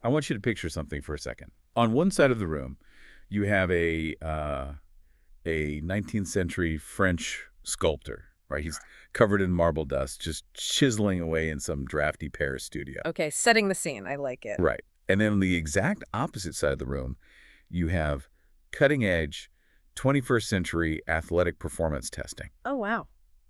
I want you to picture something for a second. On one side of the room, you have a 19th century French sculptor, right? He's covered in marble dust, just chiseling away in some drafty Paris studio. Okay, setting the scene. I like it. Right. And then on the exact opposite side of the room, you have cutting-edge 21st century athletic performance testing. Oh, wow.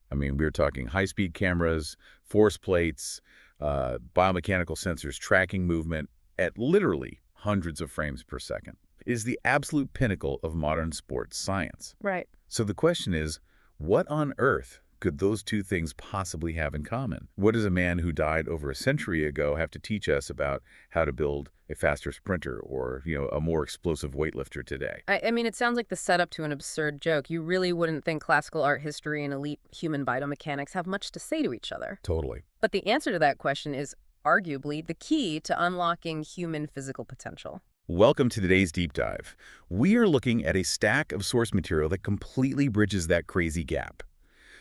I mean, we're talking high-speed cameras, force plates, biomechanical sensors tracking movement at literally hundreds of frames per second. It is the absolute pinnacle of modern sports science. Right. So the question is, what on earth could those two things possibly have in common? What does a man who died over a century ago have to teach us about how to build a faster sprinter or, a more explosive weightlifter today? I mean, it sounds like the setup to an absurd joke. You really wouldn't think classical art history and elite human biomechanics have much to say to each other. Totally. But the answer to that question is arguably the key to unlocking human physical potential. Welcome to today's deep dive. We are looking at a stack of source material that completely bridges that crazy gap.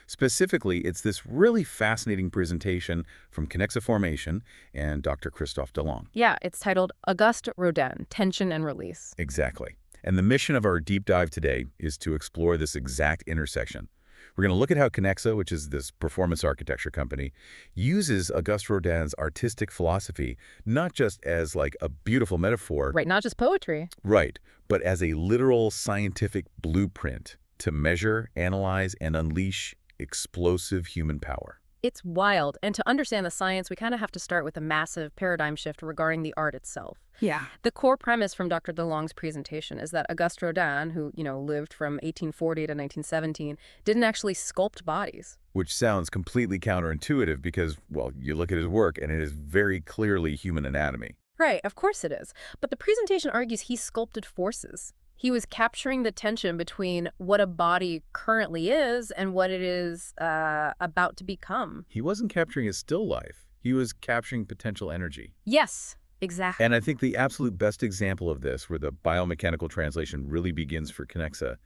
Specifically, it's this really fascinating presentation from Kinexa Formation and Dr. Christophe Delong. Yeah, it's titled Auguste Rodin, Tension and Release. Exactly. And the mission of our deep dive today is to explore this exact intersection. We're going to look at how Kinexa, which is this performance architecture company, uses Auguste Rodin's artistic philosophy not just as like a beautiful metaphor. Right, not just poetry. Right, but as a literal scientific blueprint to measure, analyze, and unleash explosive human power. It's wild. And to understand the science, we kind of have to start with a massive paradigm shift regarding the art itself. Yeah. The core premise from Dr. Delong's presentation is that Auguste Rodin, who, lived from 1840 to 1917, didn't actually sculpt bodies. Which sounds completely counterintuitive because, well, you look at his work and it is very clearly human anatomy. Right, of course it is. But the presentation argues he sculpted forces. He was capturing the tension between what a body currently is and what it is about to become. He wasn't capturing his still life. He was capturing potential energy. Yes, exactly. And I think the absolute best example of this, where the biomechanical translation really begins for Kinexa,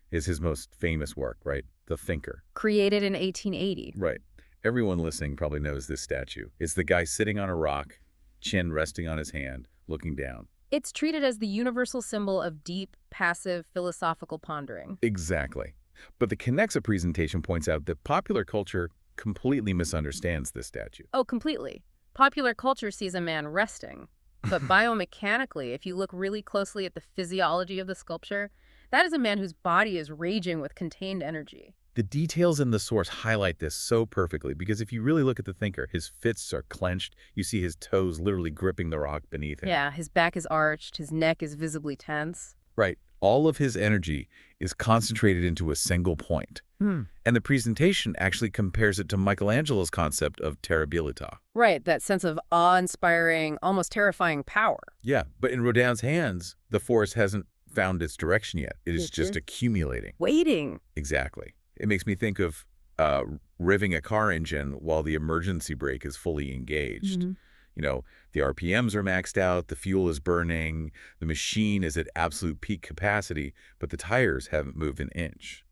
is his most famous work, right? The Thinker. Created in 1880. Right. Everyone listening probably knows this statue. It's the guy sitting on a rock, chin resting on his hand, looking down. It's treated as the universal symbol of deep, passive, philosophical pondering. Exactly. But the Kinexa presentation points out that popular culture completely misunderstands this statue. Oh, completely. Popular culture sees a man resting. But biomechanically, if you look really closely at the physiology of the sculpture, that is a man whose body is raging with contained energy. The details in the source highlight this so perfectly because if you really look at the Thinker, his fists are clenched. You see his toes literally gripping the rock beneath him. Yeah, his back is arched, his neck is visibly tense. Right. All of his energy is concentrated into a single point. And the presentation actually compares it to Michelangelo's concept of terribilità. Right, that sense of awe-inspiring, almost terrifying power. Yeah, but in Rodin's hands, the force hasn't found its direction yet. It is just accumulating. Waiting. Exactly. It makes me think of revving a car engine while the emergency brake is fully engaged. The RPMs are maxed out, the fuel is burning, the machine is at absolute peak capacity, but the tires haven't moved an inch.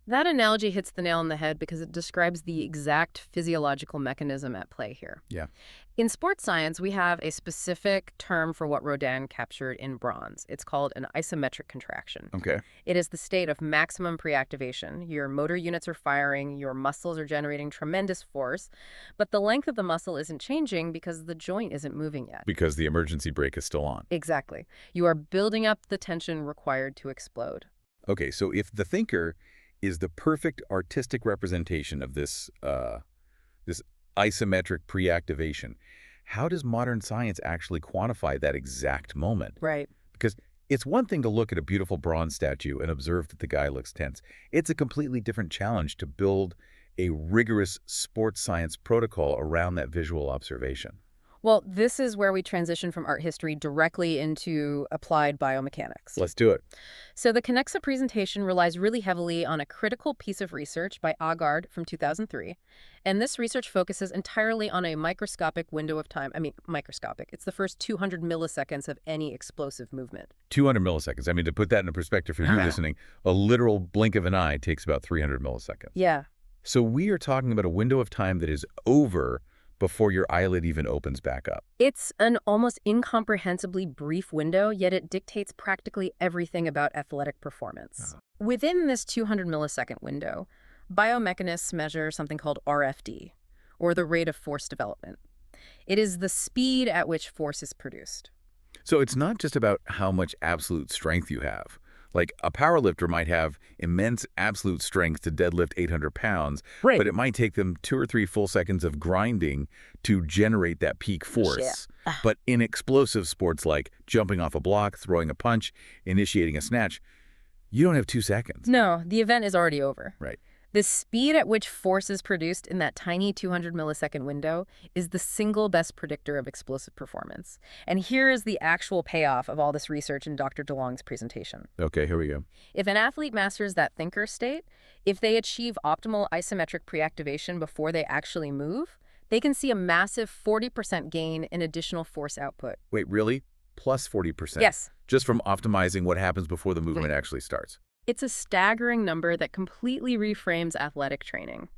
That analogy hits the nail on the head because it describes the exact physiological mechanism at play here. Yeah. In sports science, we have a specific term for what Rodin captured in bronze. It's called an isometric contraction. Okay. It is the state of maximum preactivation. Your motor units are firing, your muscles are generating tremendous force, but the length of the muscle isn't changing because the joint isn't moving yet. Because the emergency brake is still on. Exactly. You are building up the tension required to explode. Okay, so if the Thinker is the perfect artistic representation of this isometric preactivation, how does modern science actually quantify that exact moment? Right. Because it's one thing to look at a beautiful bronze statue and observe that the guy looks tense. It's a completely different challenge to build a rigorous sports science protocol around that visual observation. Well, this is where we transition from art history directly into applied biomechanics. Let's do it. So the Kinexa presentation relies really heavily on a critical piece of research by Auguste from 2003. And this research focuses entirely on a microscopic window of time. I mean, microscopic. It's the first 200 milliseconds of any explosive movement. 200 milliseconds. I mean, to put that into perspective for you listening, a literal blink of an eye takes about 300 milliseconds. Yeah. So we are talking about a window of time that is over before your eyelid even opens back up. It's an almost incomprehensibly brief window, yet it dictates practically everything about athletic performance. Within this 200 millisecond window, biomechanists measure something called RFD, or the rate of force development. It is the speed at which force is produced. So it's not just about how much absolute strength you have. Like a powerlifter might have immense absolute strength to deadlift 800 pounds, Right. but it might take them 2 or 3 full seconds of grinding to generate that peak force. But in explosive sports like jumping off a block, throwing a punch, initiating a snatch, you don't have 2 seconds. No, the event is already over. Right. The speed at which force is produced in that tiny 200 millisecond window is the single best predictor of explosive performance. And here is the actual payoff of all this research in Dr. Delong's presentation. Okay, here we go. If an athlete masters that thinker state, if they achieve optimal isometric preactivation before they actually move, they can see a massive 40% gain in additional force output. Wait, really? Plus 40%? Yes. Just from optimizing what happens before the movement actually starts. It's a staggering number that completely reframes athletic training.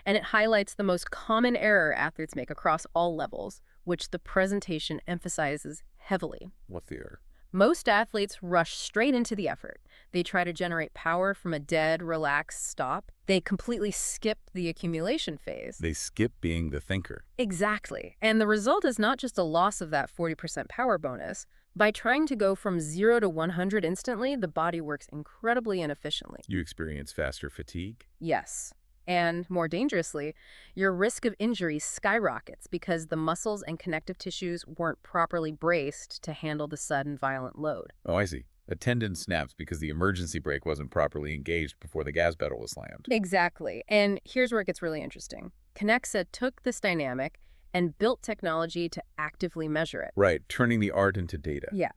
And it highlights the most common error athletes make across all levels, which the presentation emphasizes heavily. What's the error? Most athletes rush straight into the effort. They try to generate power from a dead, relaxed stop. They completely skip the accumulation phase. They skip being the thinker. Exactly. And the result is not just a loss of that 40% power bonus. By trying to go from 0 to 100 instantly, the body works incredibly inefficiently. You experience faster fatigue? Yes. And more dangerously, your risk of injury skyrockets because the muscles and connective tissues weren't properly braced to handle the sudden violent load. Oh, I see. A tendon snaps because the emergency brake wasn't properly engaged before the gas pedal was slammed. Exactly. And here's where it gets really interesting. Kinexa took this dynamic and built technology to actively measure it. Right, turning the art into data. Yeah.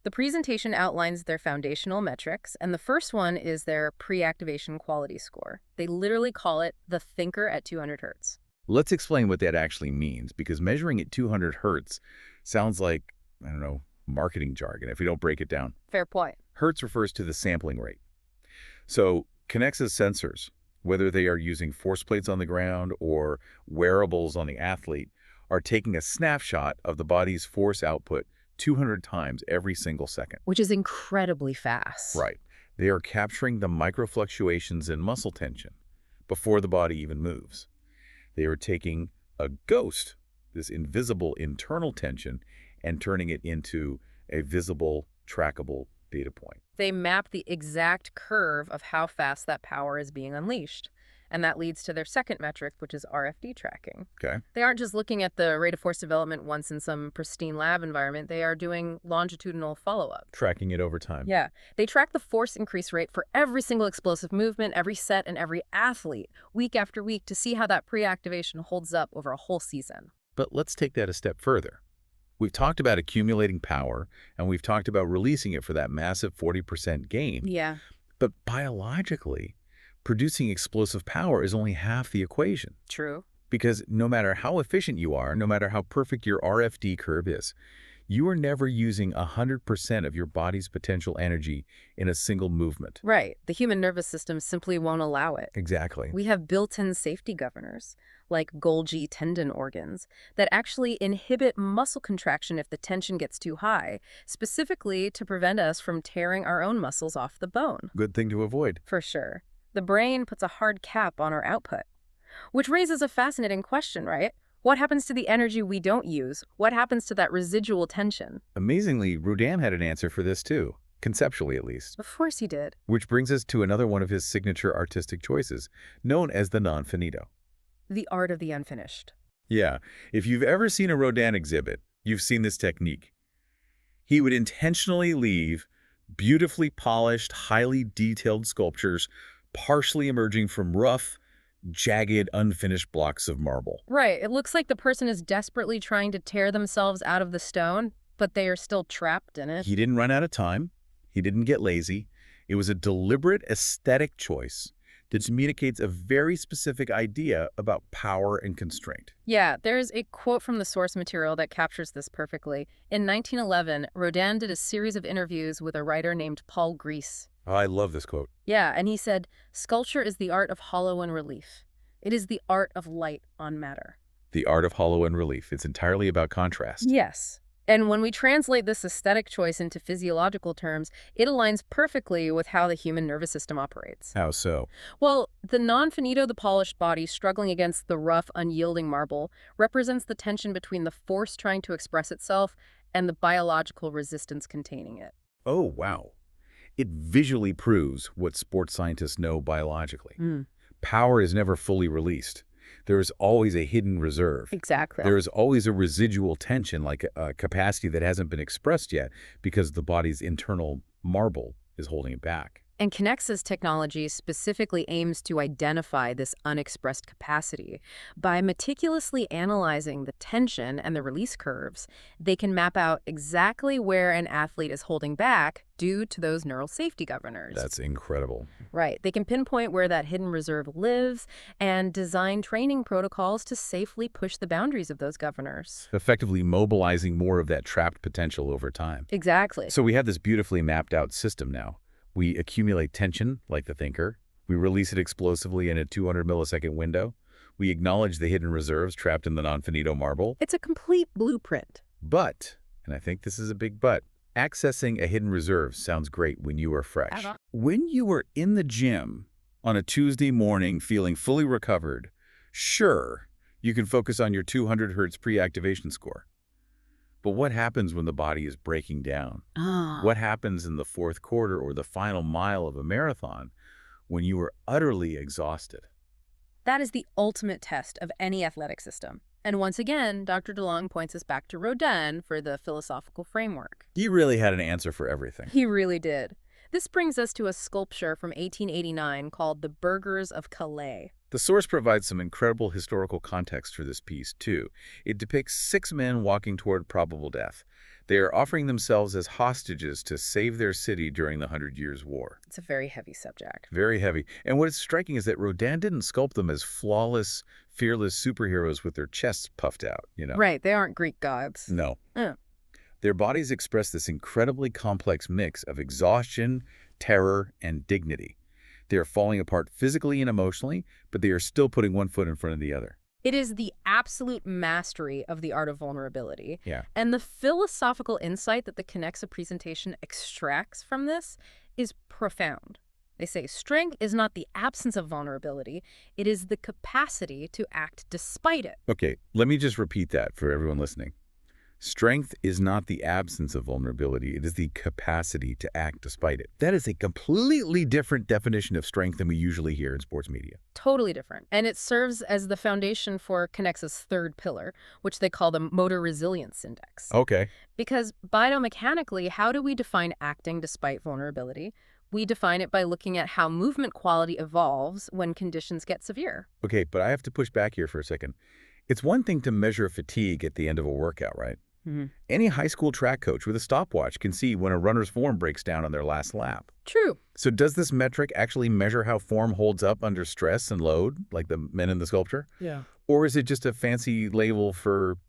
The presentation outlines their foundational metrics, and the first one is their pre-activation quality score. They literally call it the thinker at 200 hertz. Let's explain what that actually means, because measuring at 200 hertz sounds like, I don't know, marketing jargon if we don't break it down. Fair point. Hertz refers to the sampling rate. So Kinexa's sensors, whether they are using force plates on the ground or wearables on the athlete, are taking a snapshot of the body's force output 200 times every single second. Which is incredibly fast. Right. They are capturing the microfluctuations in muscle tension before the body even moves. They are taking a ghost, this invisible internal tension, and turning it into a visible, trackable data point. They map the exact curve of how fast that power is being unleashed. And that leads to their second metric, which is RFD tracking. Okay. They aren't just looking at the rate of force development once in some pristine lab environment. They are doing longitudinal follow-up. Tracking it over time. Yeah. They track the force increase rate for every single explosive movement, every set, and every athlete, week after week, to see how that pre-activation holds up over a whole season. But let's take that a step further. We've talked about accumulating power, and we've talked about releasing it for that massive 40% gain. Yeah. But biologically, producing explosive power is only half the equation. True. Because no matter how efficient you are, no matter how perfect your RFD curve is, you are never using 100% of your body's potential energy in a single movement. Right. The human nervous system simply won't allow it. Exactly. We have built-in safety governors, like Golgi tendon organs, that actually inhibit muscle contraction if the tension gets too high, specifically to prevent us from tearing our own muscles off the bone. Good thing to avoid. For sure. The brain puts a hard cap on our output, which raises a fascinating question, right? What happens to the energy we don't use? What happens to that residual tension? Amazingly, Rodin had an answer for this too, conceptually at least. Of course he did. Which brings us to another one of his signature artistic choices, known as the non finito. The art of the unfinished. Yeah, if you've ever seen a Rodin exhibit, you've seen this technique. He would intentionally leave beautifully polished, highly detailed sculptures partially emerging from rough, jagged, unfinished blocks of marble. Right. It looks like the person is desperately trying to tear themselves out of the stone, but they are still trapped in it. He didn't run out of time. He didn't get lazy. It was a deliberate aesthetic choice that communicates a very specific idea about power and constraint. Yeah, there's a quote from the source material that captures this perfectly. In 1911, Rodin did a series of interviews with a writer named Paul Gris. Oh, I love this quote. Yeah, and he said, "Sculpture is the art of hollow and relief. It is the art of light on matter." The art of hollow and relief. It's entirely about contrast. Yes. And when we translate this aesthetic choice into physiological terms, it aligns perfectly with how the human nervous system operates. How so? Well, the non-finito, the polished body struggling against the rough, unyielding marble represents the tension between the force trying to express itself and the biological resistance containing it. Oh, wow. It visually proves what sports scientists know biologically. Power is never fully released. There is always a hidden reserve. Exactly. There is always a residual tension, like a capacity that hasn't been expressed yet because the body's internal marble is holding it back. And Kinexa's technology specifically aims to identify this unexpressed capacity. By meticulously analyzing the tension and the release curves, they can map out exactly where an athlete is holding back due to those neural safety governors. That's incredible. Right. They can pinpoint where that hidden reserve lives and design training protocols to safely push the boundaries of those governors. Effectively mobilizing more of that trapped potential over time. Exactly. So we have this beautifully mapped out system now. We accumulate tension, like the thinker. We release it explosively in a 200 millisecond window. We acknowledge the hidden reserves trapped in the non-finito marble. It's a complete blueprint. But, and I think this is a big but, accessing a hidden reserve sounds great when you are fresh. When you are in the gym on a Tuesday morning feeling fully recovered, sure, you can focus on your 200 hertz pre-activation score. But what happens when the body is breaking down? What happens in the fourth quarter or the final mile of a marathon when you are utterly exhausted? That is the ultimate test of any athletic system. And once again, Dr. Delong points us back to Rodin for the philosophical framework. He really had an answer for everything. He really did. This brings us to a sculpture from 1889 called the Burghers of Calais. The source provides some incredible historical context for this piece, too. It depicts 6 men walking toward probable death. They are offering themselves as hostages to save their city during the 100 Years' War. It's a very heavy subject. Very heavy. And what is striking is that Rodin didn't sculpt them as flawless, fearless superheroes with their chests puffed out, you know? Right, they aren't Greek gods. No. Their bodies express this incredibly complex mix of exhaustion, terror, and dignity. They are falling apart physically and emotionally, but they are still putting one foot in front of the other. It is the absolute mastery of the art of vulnerability. Yeah. And the philosophical insight that the Kinexa presentation extracts from this is profound. They say strength is not the absence of vulnerability, it is the capacity to act despite it. Okay, let me just repeat that for everyone listening. Strength is not the absence of vulnerability. It is the capacity to act despite it. That is a completely different definition of strength than we usually hear in sports media. Totally different. And it serves as the foundation for Kinexa's third pillar, which they call the motor resilience index. Okay. Because biomechanically, how do we define acting despite vulnerability? We define it by looking at how movement quality evolves when conditions get severe. Okay, but I have to push back here for a second. It's one thing to measure fatigue at the end of a workout, right? Any high school track coach with a stopwatch can see when a runner's form breaks down on their last lap. True. So does this metric actually measure how form holds up under stress and load, like the men in the sculpture? Yeah. Or is it just a fancy label for,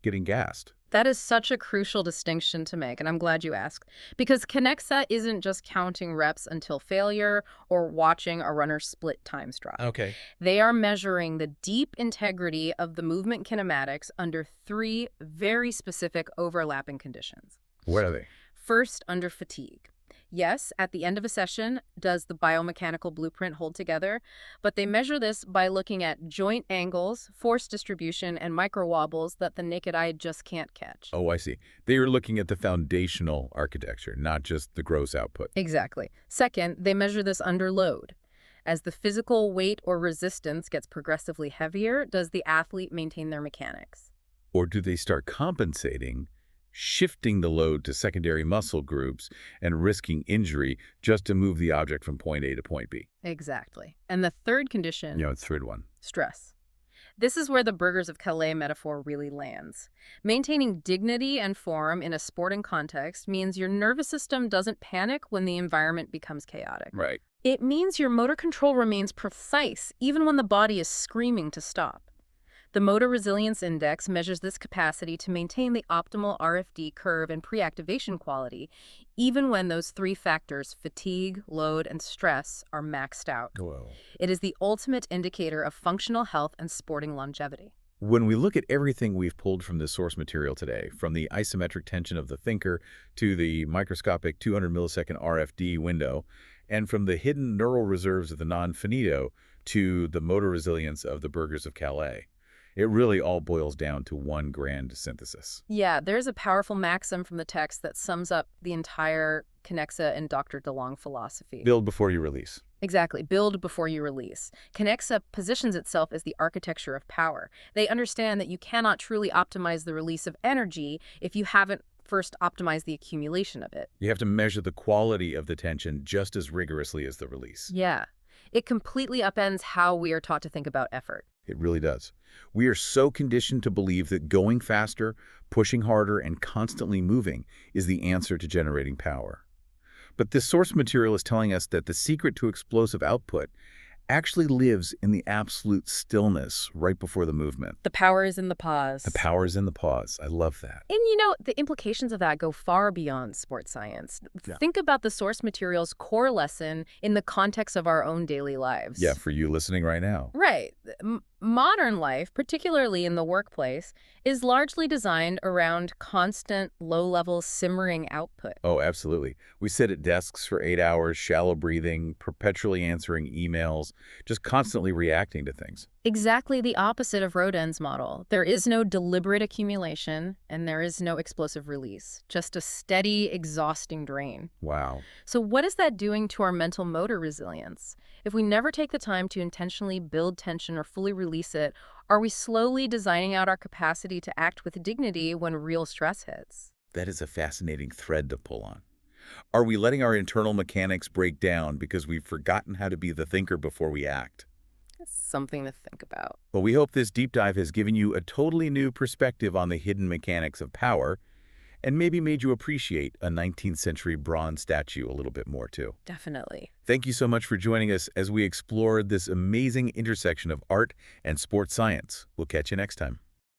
getting gassed? That is such a crucial distinction to make, and I'm glad you asked. Because Kinexa isn't just counting reps until failure or watching a runner's split times drop. Okay. They are measuring the deep integrity of the movement kinematics under 3 very specific overlapping conditions. What are they? First, under fatigue. Yes, at the end of a session, does the biomechanical blueprint hold together? But they measure this by looking at joint angles, force distribution, and micro-wobbles that the naked eye just can't catch. Oh, I see. They are looking at the foundational architecture, not just the gross output. Exactly. Second, they measure this under load. As the physical weight or resistance gets progressively heavier, does the athlete maintain their mechanics? Or do they start compensating, shifting the load to secondary muscle groups and risking injury just to move the object from point A to point B? Exactly. And the third condition, It's third one. stress. This is where the Burghers of Calais metaphor really lands. Maintaining dignity and form in a sporting context means your nervous system doesn't panic when the environment becomes chaotic. Right. It means your motor control remains precise even when the body is screaming to stop. The Motor Resilience Index measures this capacity to maintain the optimal RFD curve and pre-activation quality, even when those 3 factors, fatigue, load, and stress, are maxed out. Whoa. It is the ultimate indicator of functional health and sporting longevity. When we look at everything we've pulled from this source material today, from the isometric tension of the thinker to the microscopic 200 millisecond RFD window, and from the hidden neural reserves of the non-finito to the motor resilience of the Burghers of Calais, it really all boils down to one grand synthesis. Yeah, there's a powerful maxim from the text that sums up the entire Kinexa and Dr. Delong philosophy. Build before you release. Exactly. Build before you release. Kinexa positions itself as the architecture of power. They understand that you cannot truly optimize the release of energy if you haven't first optimized the accumulation of it. You have to measure the quality of the tension just as rigorously as the release. Yeah. It completely upends how we are taught to think about effort. It really does. We are so conditioned to believe that going faster, pushing harder, and constantly moving is the answer to generating power. But this source material is telling us that the secret to explosive output actually lives in the absolute stillness right before the movement. The power is in the pause. The power is in the pause. I love that. And the implications of that go far beyond sports science. Yeah. Think about the source material's core lesson in the context of our own daily lives. Yeah, for you listening right now. Right. Modern life, particularly in the workplace, is largely designed around constant, low-level simmering output. Oh, absolutely. We sit at desks for 8 hours, shallow breathing, perpetually answering emails, just constantly reacting to things. Exactly the opposite of Rodin's model. There is no deliberate accumulation, and there is no explosive release, just a steady, exhausting drain. Wow. So what is that doing to our mental motor resilience? If we never take the time to intentionally build tension or fully release it, are we slowly designing out our capacity to act with dignity when real stress hits? That is a fascinating thread to pull on. Are we letting our internal mechanics break down because we've forgotten how to be the thinker before we act? That's something to think about. Well, we hope this deep dive has given you a totally new perspective on the hidden mechanics of power and maybe made you appreciate a 19th century bronze statue a little bit more too. Definitely. Thank you so much for joining us as we explored this amazing intersection of art and sports science. We'll catch you next time.